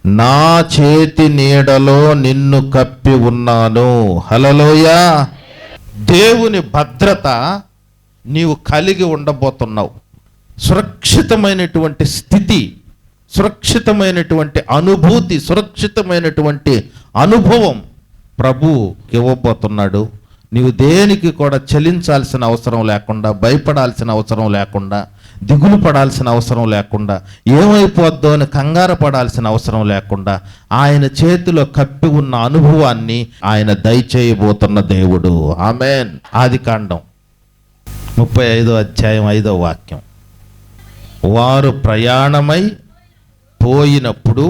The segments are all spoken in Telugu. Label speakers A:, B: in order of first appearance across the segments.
A: నా చేతి నీడలో నిన్ను కప్పి ఉన్నాను. హల్లెలూయా. దేవుని భద్రత నీవు కలిగి ఉండబోతున్నావు. సురక్షితమైనటువంటి స్థితి, సురక్షితమైనటువంటి అనుభూతి, సురక్షితమైనటువంటి అనుభవం ప్రభువు ఇవ్వబోతున్నాడు. నీవు దేనికి కూడా చలించాల్సిన అవసరం లేకుండా, భయపడాల్సిన అవసరం లేకుండా, దిగులు పడాల్సిన అవసరం లేకుండా, ఏమైపోద్దో అని కంగారు పడాల్సిన అవసరం లేకుండా ఆయన చేతిలో కప్పి ఉన్న అనుభవాన్ని ఆయన దయచేయబోతున్న దేవుడు. ఆమేన్. ఆదికాండం 35వ అధ్యాయం 5వ వాక్యం. వారు ప్రయాణమై పోయినప్పుడు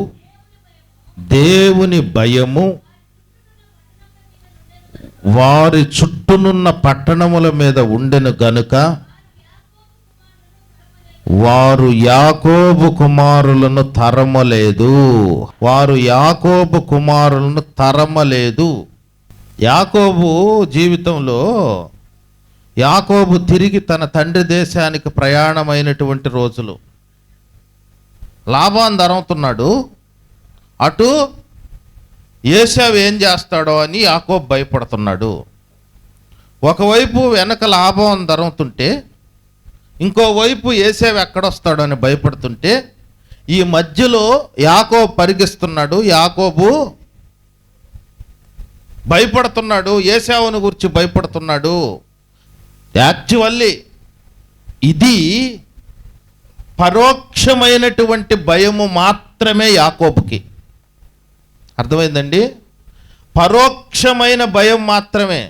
A: దేవుని భయము వారి చుట్టూనున్న పట్టణముల మీద ఉండెను గనుక వారు యాకోబు కుమారులను తరమలేదు. వారు యాకోబు కుమారులను తరమలేదు. యాకోబు జీవితంలో యాకోబు తిరిగి తన తండ్రి దేశానికి ప్రయాణమైనటువంటి రోజులు. లాబాను తరుముతున్నాడు. అటు ఏశావు ఏం చేస్తాడో అని యాకోబు భయపడుతున్నాడు. ఒకవైపు వెనక లాబాను తరుముతుంటే, ఇంకోవైపు ఏశావు ఎక్కడొస్తాడో అని భయపడుతుంటే, ఈ మధ్యలో యాకోబు పరిగెస్తున్నాడు. యాకోబు భయపడుతున్నాడు, ఏశావుని గురించి భయపడుతున్నాడు. యాక్చువల్లీ ఇది పరోక్షమైనటువంటి భయము మాత్రమే యాకోబుకి. అర్థమైందండి? పరోక్షమైన భయం మాత్రమే.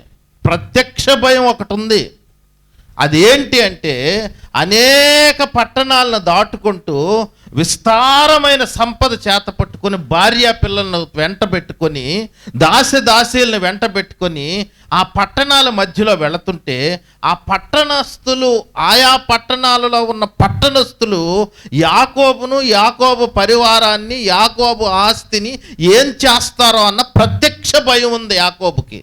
A: ప్రత్యక్ష భయం ఒకటి ఉంది. అదేంటి అంటే, అనేక పట్టణాలను దాటుకుంటూ విస్తారమైన సంపద చేత పట్టుకొని, భార్య పిల్లలను వెంట పెట్టుకొని, దాసీలను వెంట పెట్టుకొని ఆ పట్టణాల మధ్యలో వెళుతుంటే, ఆ పట్టణస్థులు, ఆయా పట్టణాలలో ఉన్న పట్టణస్థులు యాకోబును, యాకోబు పరివారాన్ని, యాకోబు ఆస్తిని ఏం చేస్తారో అన్న ప్రత్యక్ష భయం ఉంది యాకోబుకి.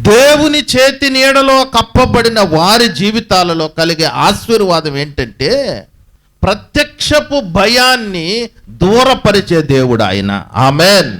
A: దేవుని చేతి నీడలో కప్పబడిన వారి జీవితాలలో కలిగే ఆశీర్వాదం ఏంటంటే, ప్రత్యక్షపు భయాన్ని దూరపరిచే దేవుడు ఆయన. ఆమేన్.